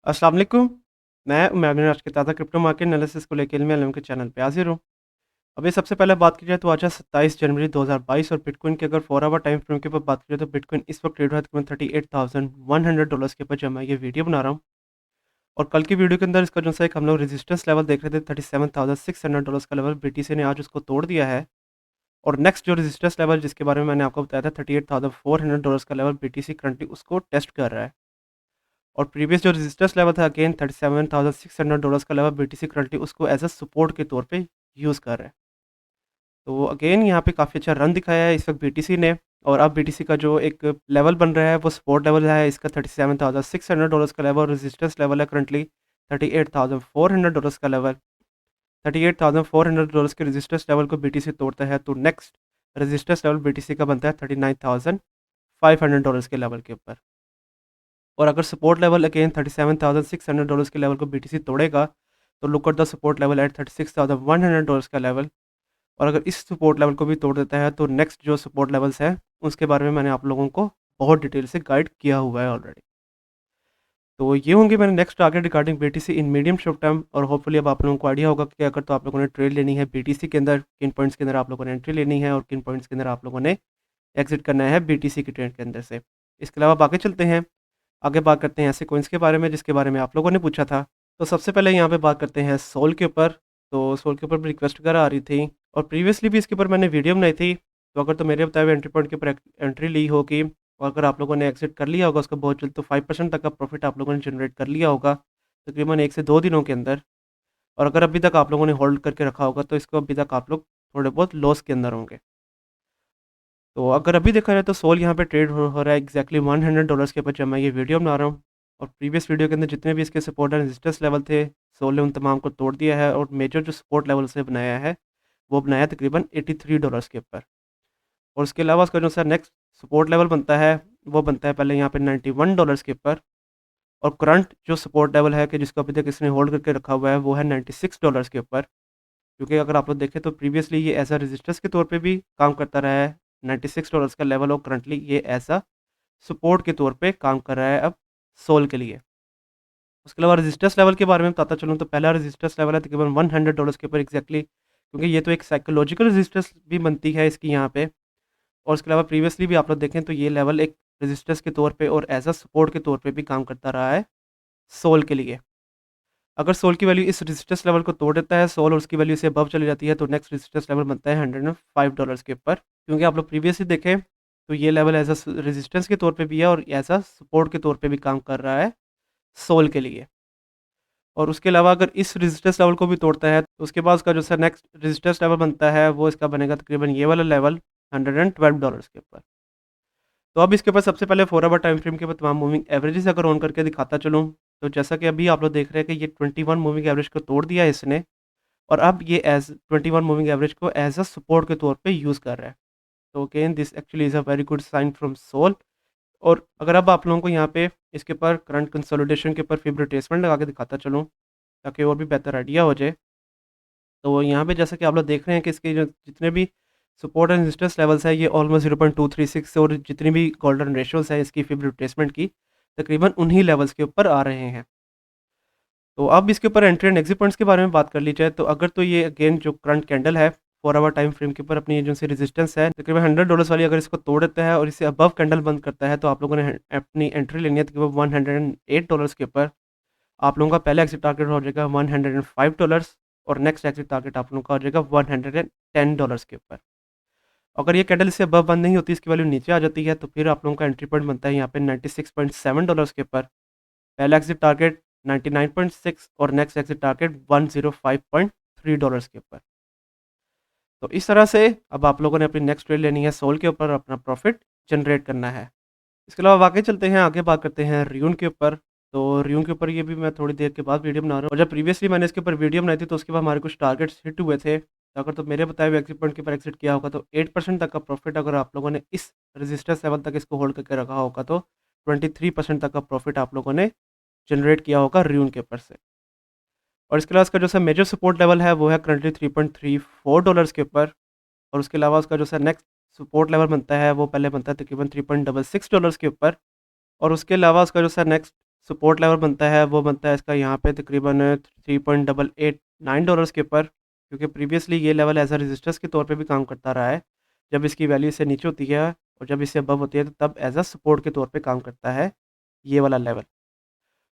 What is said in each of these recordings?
अस्सलाम वालेकुम। मैं उमैर आज के ताज़ा क्रिप्टो मार्केट एनालिसिस को लेके इल्मी अलम के चैनल पे हाज़िर हूँ। अभी सबसे पहले बात की जाए तो आज है 27 जनवरी 2022 और बिटकॉइन की अगर 4 आवर टाइम फ्रेम के ऊपर बात करें तो बिटकॉइन इस वक्त ट्रेड हुआ है तकरीबन $38,100 के ऊपर जब मैं ये वीडियो बना रहा हूँ। और कल की वीडियो के अंदर इसका जो सा एक हम लोग रेजिस्टेंस लेवल देख रहे थे $37,600 का लेवल बीटीसी ने आज उसको तोड़ दिया है। और नेक्स्ट जो रेजिस्टेंस लेवल जिसके बारे में मैंने आपको बताया था $38,400 का लेवल बीटीसी करंटली उसको टेस्ट कर रहा है। और प्रीवियस जो रेजिस्टेंस लेवल था अगेन $37,600 का लेवल बीटीसी करंटली उसको एज अ सपोर्ट के तौर पे यूज़ कर रहा है। तो अगेन यहाँ पे काफ़ी अच्छा रन दिखाया है इस वक्त बीटीसी ने। और अब बीटीसी का जो एक लेवल बन रहा है वो सपोर्ट लेवल है इसका $37,600 का लेवल, रेजिस्टेंस लेवल है करंटली $38,400 का लेवल। $38,400 के रेजिस्टेंस लेवल को बीटीसी तोड़ता है तो नेक्स्ट रेजिस्टेंस लेवल बीटीसी का बनता है $39,500 के लेवल के ऊपर। और अगर सपोर्ट लेवल अगेन $37,600 के लेवल को बीटीसी तोड़ेगा तो look at the support level at $36,100 का लेवल। और अगर इस सपोर्ट लेवल को भी तोड़ देता है तो नेक्स्ट जो सपोर्ट लेवल्स हैं उसके बारे में मैंने आप लोगों को बहुत डिटेल से गाइड किया हुआ है ऑलरेडी। तो ये होंगे मैंने next target regarding BTC in medium short term. और होपफुली अब आप लोगों को आइडिया होगा कि अगर तो आप लोगों ने ट्रेड लेनी है बीटीसी के अंदर, किन पॉइंट्स के अंदर आप लोगों ने एंट्री लेनी है और किन पॉइंट्स के अंदर आप लोगों ने एग्जिट करना है बीटीसी की ट्रेड के अंदर से। इसके अलावा आगे चलते हैं, आगे बात करते हैं ऐसे कॉइन्स के बारे में जिसके बारे में आप लोगों ने पूछा था। तो सबसे पहले यहाँ पे बात करते हैं सोल के ऊपर। तो सोल के ऊपर भी रिक्वेस्ट वगैरह आ रही थी और प्रीवियसली भी इसके ऊपर मैंने वीडियो बनाई थी। तो अगर तो मेरे बताए हुए एंट्री पॉइंट के ऊपर एंट्री ली होगी और अगर आप लोगों ने एग्जिट कर लिया होगा उसका बहुत जल्द तो 5% तक का प्रॉफिट आप लोगों ने जनरेट कर लिया होगा तकरीबन 1 से 2 दिनों के अंदर। और अगर अभी तक आप लोगों ने होल्ड करके रखा होगा तो इसको अभी तक आप लोग थोड़े बहुत लॉस के अंदर होंगे। तो अगर अभी देखा जाए तो सोल यहाँ पे ट्रेड हो रहा है एग्जैक्टली $100 के ऊपर जब मैं ये वीडियो बना रहा हूँ। और प्रीवियस वीडियो के अंदर जितने भी इसके सपोर्ट एंड रेजिस्टेंस लेवल थे सोल ने उन तमाम को तोड़ दिया है और मेजर जो सपोर्ट लेवल से बनाया है वो बनाया तकरीबन $83 के ऊपर। और उसके अलावा उसका जो सर नेक्स्ट सपोर्ट लेवल बनता है वो बनता है पहले यहाँ पे $91 के ऊपर। और करंट जो सपोर्ट लेवल है कि जिसको अभी तक इसने होल्ड करके रखा हुआ है वो है $96 के ऊपर। क्योंकि अगर आप लोग देखें तो प्रीवियसली ये एज अ रेजिस्टेंस के तौर पे भी काम करता रहा है $96 का लेवल, और करंटली ये एज अ सपोर्ट के तौर पे काम कर रहा है अब सोल के लिए। उसके अलावा रेजिस्टेंस लेवल के बारे में बताता चलूँ तो पहला रेजिस्टेंस लेवल है तकरीबन $100 के ऊपर एग्जैक्टली, क्योंकि ये तो एक साइकोलॉजिकल रेजिस्टेंस भी बनती है इसकी यहाँ पे। और उसके अलावा प्रीवियसली भी आप लोग देखें तो ये लेवल एक रेजिस्टेंस के तौर पे और एज अ सपोर्ट के तौर पे भी काम करता रहा है सोल के लिए। अगर सोल की वैल्यू इस रेजिस्टेंस लेवल को तोड़ देता है सोल और उसकी वैल्यू से अबव चली जाती है तो नेक्स्ट रेजिस्टेंस लेवल बनता है $105 के ऊपर। क्योंकि आप लोग प्रीवियसली देखें तो ये लेवल एज अ रेजिस्टेंस के तौर पे भी है और एज अ सपोर्ट के तौर पे भी काम कर रहा है सोल के लिए। और उसके अलावा अगर इस रेजिस्टेंस लेवल को भी तोड़ता है तो उसके बाद उसका जो सा नेक्स्ट रेजिस्टेंस लेवल बनता है वो इसका बनेगा तकरीबन ये वाला लेवल $112 के ऊपर। तो अब इसके ऊपर सबसे पहले 4 आवर टाइम फ्रेम के ऊपर तमाम मूविंग एवरेजेस अगर ऑन करके दिखाता चलूँ तो जैसा कि अभी आप लोग देख रहे हैं कि ये 21 मूविंग एवरेज को तोड़ दिया है इसने। और अब ये एज 21 मूविंग एवरेज को एज अ सपोर्ट के तौर पे यूज़ कर रहा है। तो again this actually is a very good sign from SOL. और अगर अब आप लोगों को यहाँ पे इसके ऊपर करंट कंसोलिडेशन के ऊपर फिब रिट्रेसमेंट लगा के दिखाता चलूँ ताकि और भी बेहतर आइडिया हो जाए। तो यहाँ पे जैसा कि आप लोग देख रहे हैं कि इसके जो जितने भी सपोर्ट एंड रेजिस्टेंस लेवल्स है ये ऑलमोस्ट 0.236 और जितनी भी गोल्डन रेशियोज है इसकी फिब रिट्रेसमेंट की तकरीबन उन्हीं लेवल्स के ऊपर आ रहे हैं। तो अब इसके ऊपर एंट्री एंड एग्जिट पॉइंट्स के बारे में बात कर ली जाए तो अगर तो ये अगेन जो करंट कैंडल है 4 आवर टाइम फ्रेम के ऊपर अपनी जो सी रेजिस्टेंस है तकरीबन $100 वाली अगर इसको तोड़ देता है और इसे अबव कैंडल बंद करता है तो आप लोगों ने अपनी एंट्री लेनी है तकरीबन $108 के ऊपर। आप लोगों का पहला एग्जिट टारगेट हो जाएगा $105 और नेक्स्ट एग्जिट टारगेट आप लोगों का हो जाएगा $110 के ऊपर। अगर ये कैंडल इससे अबव बंद नहीं होती, इसकी वैल्यू नीचे आ जाती है तो फिर आप लोगों का एंट्री पॉइंट बनता है यहाँ पे $96.7 के ऊपर। पहला एग्जिट टारगेट 99.6 और नेक्स्ट एग्जिट टारगेट $105.3 के ऊपर। तो इस तरह से अब आप लोगों ने अपनी नेक्स्ट ट्रेड लेनी है सोल के ऊपर, अपना प्रॉफिट जनरेट करना है। इसके अलावा आगे चलते हैं, आगे बात करते हैं रियून के ऊपर। तो रियून के ऊपर ये भी मैं थोड़ी देर के बाद वीडियो बना रहा हूँ और जब प्रीवियसली मैंने इसके ऊपर वीडियो बनाई थी तो उसके बाद हमारे कुछ टारगेट्स हिट हुए थे। तो अगर तो मेरे बताए हुए एग्जिट पॉइंट के ऊपर एग्जिट किया होगा तो 8% तक का प्रॉफिट, अगर आप लोगों ने इस रेजिस्टेंस लेवल तक इसको होल्ड करके रखा होगा तो 23% तक का प्रॉफिट आप लोगों ने जनरेट किया होगा रियून के ऊपर से। और इसके अलावा इसका जो सा मेजर सपोर्ट लेवल है वो है करंटली $3.34 के ऊपर। और उसके अलावा उसका जो सा नेक्स्ट सपोर्ट लेवल बनता है वो पहले बनता है तकरीबन $3.66 के ऊपर। और उसके अलावा उसका जो सा नेक्स्ट सपोर्ट लेवल बनता है वो बनता है इसका यहाँ पे तकरीबन $3.889 के ऊपर, क्योंकि प्रीवियसली ये लेवल एज अ रजिस्टर्स के तौर पे भी काम करता रहा है। जब इसकी वैल्यू इससे नीचे होती है और जब इससे अबव होती है तो तब एज अ सपोर्ट के तौर पे काम करता है ये वाला लेवल।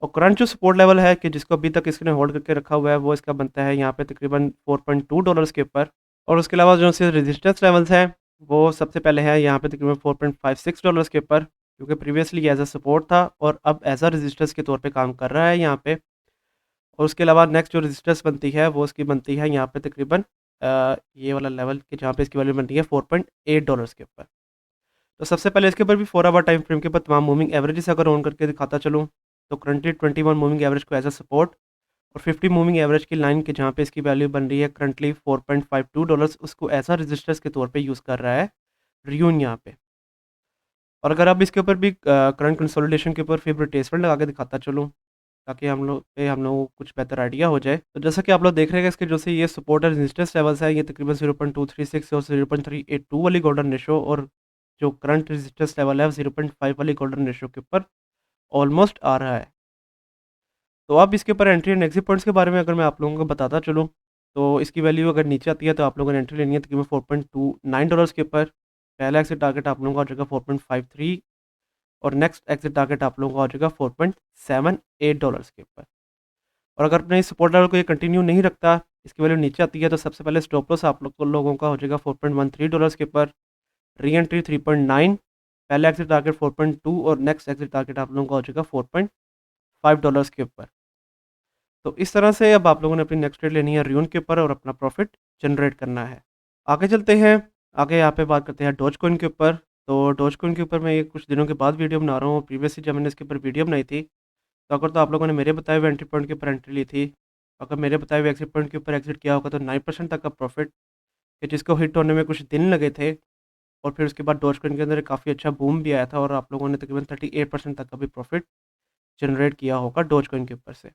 और करंट जो सपोर्ट लेवल है कि जिसको अभी तक इसने होल्ड करके रखा हुआ है वो इसका बनता है यहाँ पे तकरीबन $4.2 के ऊपर। और उसके अलावा जो से रेजिस्टेंस लेवल्स हैं वो सबसे पहले है यहाँ पे तकरीबन $4.56 के ऊपर, क्योंकि प्रीवियसली एज अ सपोर्ट था और अब एज अ रेजिस्टेंस के तौर पे काम कर रहा है यहाँ पे। और उसके अलावा नेक्स्ट जो रेजिस्टेंस बनती है वो इसकी बनती है यहाँ पे तकरीबन ये वाला लेवल कि जहाँ पे इसकी वैल्यू बनती है $4.8 के ऊपर। तो सबसे पहले इसके ऊपर भी 4 आवर टाइम फ्रेम के ऊपर तमाम मूविंग एवरेजेस अगर ऑन करके दिखाता चलूँ तो करंटली 21 मूविंग एवरेज को एज अ सपोर्ट और 50 मूविंग एवरेज की लाइन के जहाँ पे इसकी वैल्यू बन रही है करंटली $4.52 उसको एज अ रेजिस्टेंस के तौर पे यूज़ कर रहा है रियून यहाँ पे। और अगर आप इसके ऊपर भी करंट कंसोलिडेशन के ऊपर फिर रिट्रेसमेंट लगा के दिखाता चलूँ ताकि हम लोग को कुछ बेहतर आइडिया हो जाए। तो जैसा कि आप लोग देख रहे हैं इसके जो से ये सपोर्ट और रेजिस्टेंस लेवल्स है ये तकरीबन 0.236 और 0.382 वाली गोल्डन रेशो और जो करंट रेजिस्टेंस लेवल है 0.5 वाली गोल्डन रेशो के ऊपर ऑलमोस्ट आ रहा है। तो अब इसके ऊपर एंट्री एंड एग्जिट पॉइंट्स के बारे में अगर मैं आप लोगों को बताता चलूँ तो इसकी वैल्यू अगर नीचे आती है तो आप लोगों ने एंट्री लेनी है तकरीबन $4.29 के ऊपर। पहला एग्जिट टारगेट आप लोगों का हो जाएगा 4.53 और नेक्स्ट एग्जिट टारगेट आप लोगों का हो जाएगा $4.78 के ऊपर। और अगर अपने इस सपोर्ट लेवल को ये कंटिन्यू नहीं रखता, इसकी वैल्यू नीचे आती है तो सबसे पहले स्टॉप लॉस आप लोगों का हो जाएगा $4.13 के ऊपर, री एंट्री 3.9, पहला एग्जिट टारगेट 4.2 और नेक्स्ट एग्जिट टारगेट आप लोगों का हो जाएगा $4.5 के ऊपर। तो इस तरह से अब आप लोगों ने अपनी नेक्स्ट ट्रेड लेनी है रियून के ऊपर और अपना प्रॉफिट जनरेट करना है। आगे चलते हैं, आगे यहाँ पे बात करते हैं डॉज कॉइन के ऊपर। तो डॉज कॉइन के ऊपर मैं ये कुछ दिनों के बाद वीडियो बना रहा हूँ। प्रीवियसली जब मैंने इसके ऊपर वीडियो बनाई थी तो अगर तो आप लोगों ने मेरे बताए हुए एंट्री पॉइंट के ऊपर एंट्री ली थी, अगर मेरे बताए हुए एग्जिट पॉइंट के ऊपर एग्जिट किया होगा तो 9% तक का प्रॉफिट कि जिसको हिट होने में कुछ दिन लगे थे। और फिर उसके बाद डॉज कॉइन के अंदर काफ़ी अच्छा बूम भी आया था और आप लोगों ने तकरीबन 38% तक का भी प्रॉफिट जनरेट किया होगा डॉज कॉइन के ऊपर से।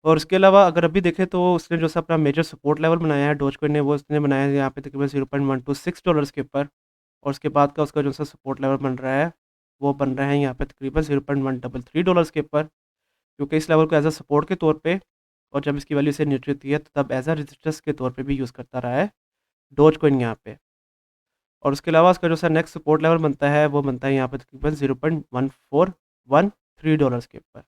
और उसके अलावा अगर अभी देखें तो उसने जो सा अपना मेजर सपोर्ट लेवल बनाया है डॉज कॉइन ने वो उसने बनाया है यहाँ पे तकरीबन $0.126 के ऊपर। और उसके बाद का उसका जो सा सपोर्ट लेवल बन रहा है वो बन रहा है यहाँ पे तकरीबन $0.133 के ऊपर, क्योंकि इस लेवल को एज अ सपोर्ट के तौर पे और जब इसकी वैल्यू से नीचे होती है तो तब एज अ रेजिस्टेंस के तौर पे भी यूज़ करता रहा है डॉज कॉइन यहाँ पे। और उसके अलावा उसका जो सा नेक्स्ट सपोर्ट लेवल बनता है वो बनता है यहाँ पे तकरीबन $0.1413 के ऊपर।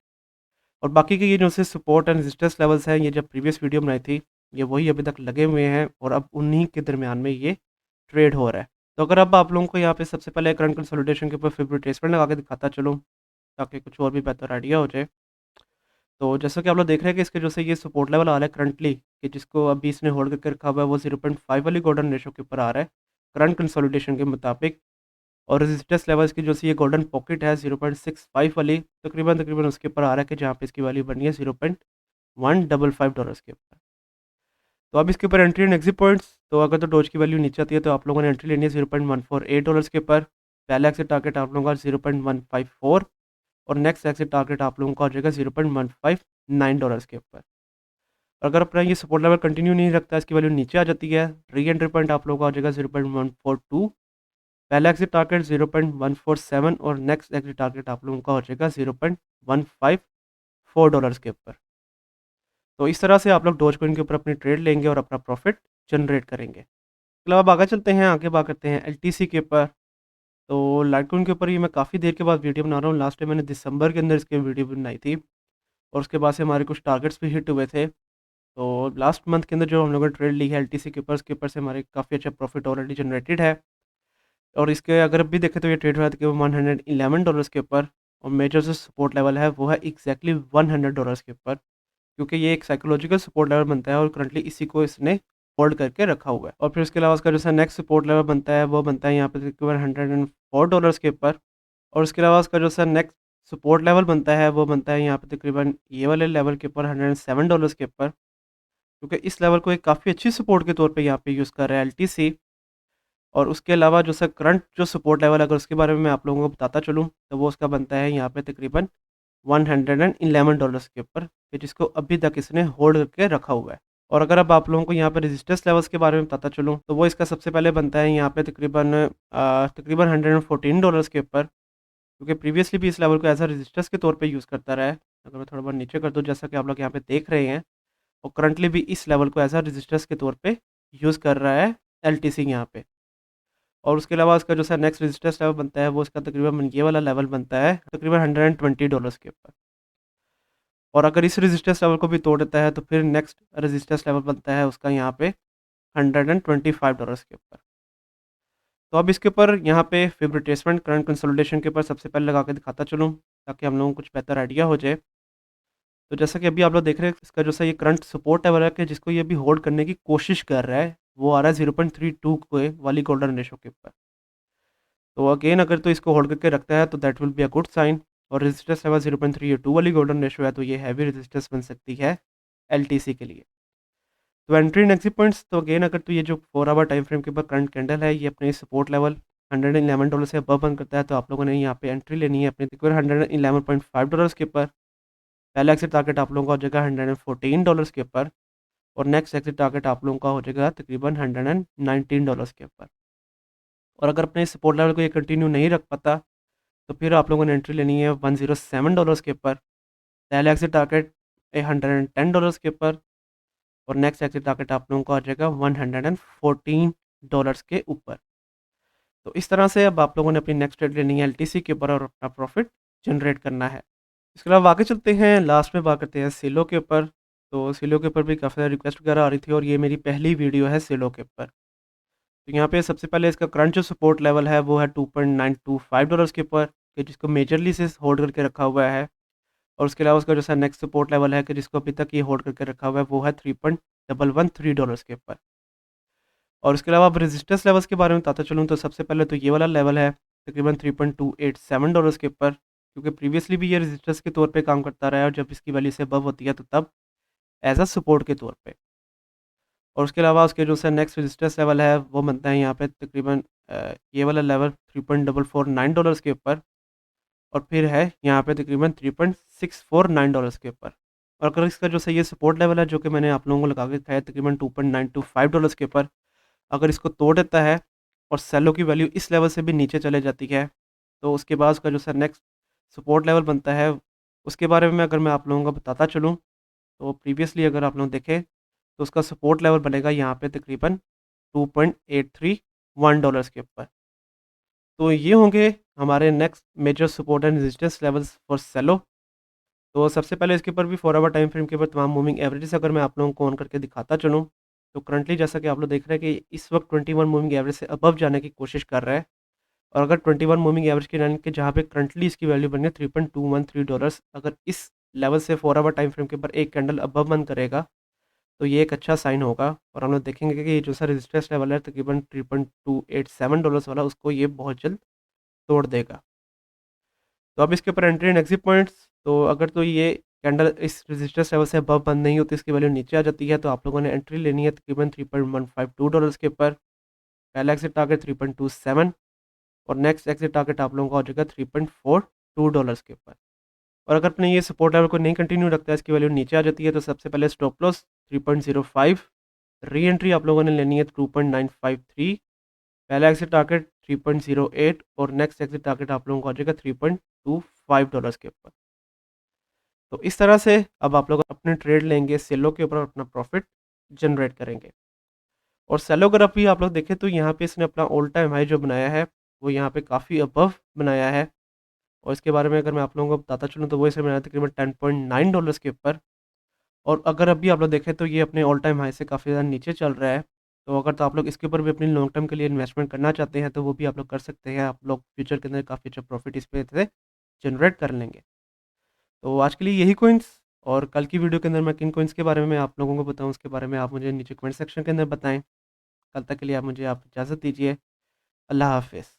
और बाकी के ये जो से सपोर्ट एंड रेजिस्टेंस लेवल्स हैं ये जब प्रीवियस वीडियो बनाई थी ये वही अभी तक लगे हुए हैं और अब उन्हीं के दरमियान में ये ट्रेड हो रहा है। तो अगर अब आप लोगों को यहाँ पे सबसे पहले करंट कंसोलिडेशन के ऊपर फिर रिट्रेसमेंट लगा के दिखाता चलूँ ताकि कुछ और भी बेहतर आइडिया हो जाए। तो जैसा कि आप लोग देख रहे हैं कि इसके जो से ये सपोर्ट लेवल आ रहा है करंटली कि जिसको अभी इसने होल्ड करके रखा हुआ है वो 0.5 वाली गोल्डन रेशो के ऊपर आ रहा है करंट कंसोलिडेशन के मुताबिक। और रेजिस्टेंस लेवल्स की जो सी ये गोल्डन पॉकेट है 0.65 वाली तकरीबन तकरीबन उसके ऊपर आ रहा है कि जहाँ पे इसकी वैल्यू बनी है $0.155 के ऊपर। तो अब इसके ऊपर एंट्री एंड एग्जिट पॉइंट्स, तो अगर तो डॉज की वैल्यू नीचे आती है तो आप लोगों ने एंट्री लेनी है $0.148 के ऊपर। पहला एक्सिट टारगेट आप लोगों का 0.154 और नेक्स्ट एक्सिट टारगेट आप लोगों का हो जाएगा $0.159 के ऊपर। अगर अपना ये सपोर्ट लेवल कंटिन्यू नहीं रखता, इसकी वैल्यू नीचे आ जाती है, री एंट्री पॉइंट आप लोगों का हो जाएगा 0.142, पहला एग्जिट टारगेट 0.147 और नेक्स्ट एग्जिट टारगेट आप लोगों का हो जाएगा $0.154 के ऊपर। तो इस तरह से आप लोग डॉज कॉइन के ऊपर अपनी ट्रेड लेंगे और अपना प्रॉफिट जनरेट करेंगे। इसके अलावा आगे चलते हैं, आगे बात करते हैं एलटीसी के ऊपर। तो लाइटकॉइन के ऊपर ये मैं काफ़ी देर के बाद वीडियो बना रहा हूँ। लास्ट टाइम मैंने दिसंबर के अंदर इसके वीडियो बनाई थी और उसके बाद से हमारे कुछ टारगेट्स भी हिट हुए थे। तो लास्ट मंथ के अंदर जो हम लोगों ने ट्रेड ली है एलटीसी के ऊपर से हमारे काफ़ी अच्छा प्रॉफिट ऑलरेडी जनरेटेड है। और इसके अगर अभी देखें तो ये ट्रेड हुआ था कि $111 के ऊपर और मेजर जो सपोर्ट लेवल है वो है एग्जैक्टली $100 के ऊपर, क्योंकि ये एक साइकोलॉजिकल सपोर्ट लेवल बनता है और करंटली इसी को इसने होल्ड करके रखा हुआ है। और फिर उसके अलावा उसका जो नेक्स्ट सपोर्ट लेवल बनता है वो बनता है यहाँ पे तकरीबन $104 के ऊपर। और उसके अलावा उसका जो नेक्स्ट सपोर्ट लेवल बनता है वो बनता है यहाँ पे तकरीबन ये वाले लेवल के ऊपर $107 के ऊपर, क्योंकि इस लेवल को एक काफ़ी अच्छी सपोर्ट के तौर पे यहाँ पे यूज़ कर रहा है एलटीसी। और उसके अलावा जो करंट जो सपोर्ट लेवल अगर उसके बारे में मैं आप लोगों को बताता चलूँ तो वो उसका बनता है यहाँ पे तकरीबन $111 के ऊपर कि जिसको अभी तक इसने होल्ड करके रखा हुआ है। और अगर अब आप लोगों को यहाँ पे रेजिस्टेंस लेवल्स के बारे में बताता चलूँ तो वो इसका सबसे पहले बनता है यहाँ पे तकरीबन $114 के ऊपर। क्योंकि प्रीवियसली भी इस लेवल को एज़ अ रेजिस्टेंस के तौर पे यूज़ करता रहा है। अगर मैं थोड़ा बहुत नीचे कर दूँ जैसा कि आप लोग यहाँ पे देख रहे हैं, और करंटली भी इस लेवल को एज़ अ रेजिस्टेंस के तौर पे यूज़ कर रहा है एलटीसी यहाँ पे। और उसके अलावा उसका जो सा नेक्स्ट रेजिस्टेंस लेवल बनता है वो इसका तकरीबन ये वाला लेवल बनता है तकरीबन $120 के ऊपर। और अगर इस रेजिस्टेंस लेवल को भी तोड़ देता है तो फिर नेक्स्ट रेजिस्टेंस लेवल बनता है उसका यहाँ पे $125 के ऊपर। तो अब इसके ऊपर यहाँ पे फिब रिट्रेसमेंट करंट कंसोलिडेशन के ऊपर सबसे पहले लगा के दिखाता चलूँ ताकि हम लोगों को कुछ बेहतर आइडिया हो जाए। तो जैसा कि अभी आप लोग देख रहे हैं इसका जो सा ये करंट सपोर्ट लेवल है कि जिसको ये अभी होल्ड करने की कोशिश कर रहा है, वो आ रहा है 0.32 के वाली गोल्डन रेशो के ऊपर। तो अगेन अगर तो इसको होल्ड करके रखता है तो that will be a good sign. और रेजिस्टेंस लेवल 0.32 वाली गोल्डन रेशो है तो ये हैवी रेजिस्टेंस बन सकती है एलटीसी के लिए। तो एंट्री एंड एग्जिट पॉइंट्स तो अगेन अगर तो ये जो 4 आवर टाइम फ्रेम के ऊपर करंट कैंडल है ये अपने सपोर्ट लेवल $111 से अबव बंद करता है तो आप लोगों ने यहाँ पे एंट्री लेनी है अपने तकरीबन $111.5 के ऊपर। पहला एग्जिट टारगेट आप लोगों का हो जाएगा $114 के ऊपर, और नेक्स्ट एग्जिट टारगेट आप लोगों का हो जाएगा तकरीबन $119 के ऊपर। और अगर अपने सपोर्ट लेवल को ये कंटिन्यू नहीं रख पाता तो फिर आप लोगों ने एंट्री लेनी है $107 के ऊपर। पहला एग्जिट टारगेट $110 के ऊपर, और नेक्स्ट एग्जिट टारगेट आप लोगों का आ जाएगा $114 के ऊपर। तो इस तरह से अब आप लोगों ने अपनी नेक्स्ट ट्रेड लेनी है एलटीसी के ऊपर और अपना प्रॉफिट जनरेट करना है। इसके अलावा आगे चलते हैं, लास्ट में बात करते हैं सेलो के ऊपर। तो सेलो के ऊपर भी काफ़ी ज़्यादा रिक्वेस्ट वगैरह आ रही थी और ये मेरी पहली वीडियो है सेलो के ऊपर। तो यहाँ पे सबसे पहले इसका करंट जो सपोर्ट लेवल है वो है $2.925 के ऊपर, कि जिसको मेजरली से होल्ड करके रखा हुआ है। और उसके अलावा उसका जो सा नेक्स्ट सपोर्ट लेवल है कि जिसको अभी तक ये होल्ड करके रखा हुआ है वो है $3.113 के ऊपर। और उसके अलावा अब रेजिस्टेंस लेवल्स के बारे में बताता चलूँ तो सबसे पहले तो ये वाला लेवल है तकरीबन $3.287 के ऊपर, क्योंकि प्रीवियसली भी ये रेजिस्टेंस के तौर पे काम करता रहा है और जब इसकी वैल्यू से अबव होती है तो तब एज अ सपोर्ट के तौर पे। और उसके अलावा उसके जो सा नेक्स्ट रेजिस्टेंस लेवल है वो बनता है यहाँ पे तकरीबन ये वाला लेवल $3.449 के ऊपर, और फिर है यहाँ पे तकरीबन $3.649 के ऊपर। और अगर इसका जो सही ये सपोर्ट लेवल है जो कि मैंने आप लोगों को लगा के दिखाया तकरीबन $2.925 के ऊपर, अगर इसको तोड़ देता है और सेलो की वैल्यू इस लेवल से भी नीचे चले जाती है तो उसके बाद उसका जो सर नेक्स्ट सपोर्ट लेवल बनता है उसके बारे में अगर मैं आप लोगों को बताता चलूँ तो प्रीवियसली अगर आप लोग देखें तो उसका सपोर्ट लेवल बनेगा यहाँ पे तकरीबन $2.831 के ऊपर। तो ये होंगे हमारे next major support and resistance levels for Cello. तो सबसे पहले इसके ऊपर भी 4 आवर टाइम फ्रेम के ऊपर तमाम मूविंग एवरेजेस अगर मैं आप लोगों को ऑन करके दिखाता चलूँ तो करंटली जैसा कि आप लोग देख रहे हैं कि इस वक्त 21 मूविंग एवरेज से अबव जाने की कोशिश कर रहा है। और अगर 21 मूविंग एवरेज की लाइन के जहाँ पे करंटली इसकी वैल्यू बनी है $3.213, अगर इस लेवल से 4 आवर टाइम फ्रेम के ऊपर एक कैंडल अबव बंद करेगा तो ये एक अच्छा साइन होगा। और हम लोग देखेंगे कि ये जो सा रेजिस्टेंस लेवल है तकरीबन $3.287 वाला उसको ये बहुत जल्द तोड़ देगा। तो अब इसके ऊपर एंट्री एंड एग्जिट पॉइंट्स, तो अगर तो ये कैंडल इस रेजिस्टेंस लेवल से अबव बंद नहीं होती, इसकी वैल्यू नीचे आ जाती है तो आप लोगों ने एंट्री लेनी है तकरीबन $3.152 के ऊपर। पहला एग्जिट टारगेट 3.27, और नेक्स्ट एग्जिट टारगेट आप लोगों का हो जाएगा $3.42 के ऊपर। और अगर अपने ये सपोर्ट लेवल को नहीं कंटिन्यू रखता है, इसकी वैल्यू नीचे आ जाती है तो सबसे पहले स्टॉप लॉस 3.05, री एंट्री आप लोगों ने लेनी है 2.953, पहला एग्जिट टारगेट 3.08, और नेक्स्ट एग्जिट टारगेट आप लोगों को आ जाएगा $3.25 के ऊपर। तो इस तरह से अब आप लोग अपने ट्रेड लेंगे सेलो के ऊपर और अपना प्रॉफिट जनरेट करेंगे। और सेलो अगर अभी आप लोग देखें तो यहाँ पे इसने अपना ऑल टाइम हाई जो बनाया है वो यहाँ पे काफ़ी अबव बनाया है। और इसके बारे में अगर मैं आप लोगों को बताता चलूँ तो वो इसे बनाया तकरीबन $10.9 के ऊपर। और अगर अभी आप लोग देखें तो ये अपने ऑल टाइम हाई से काफ़ी ज़्यादा नीचे चल रहा है। तो अगर तो आप लोग इसके ऊपर भी अपनी लॉन्ग टर्म के लिए इन्वेस्टमेंट करना चाहते हैं तो वो भी आप लोग कर सकते हैं। आप लोग फ्यूचर के अंदर काफ़ी अच्छा प्रॉफिट इस पे से जनरेट कर लेंगे। तो आज के लिए यही कॉइन्स, और कल की वीडियो के अंदर मैं किन कॉइन्स के बारे में मैं आप लोगों को बताऊँ उसके बारे में आप मुझे नीचे कमेंट सेक्शन के अंदर बताएँ। कल तक के लिए आप मुझे इजाज़त दीजिए। अल्लाह हाफ़िज़।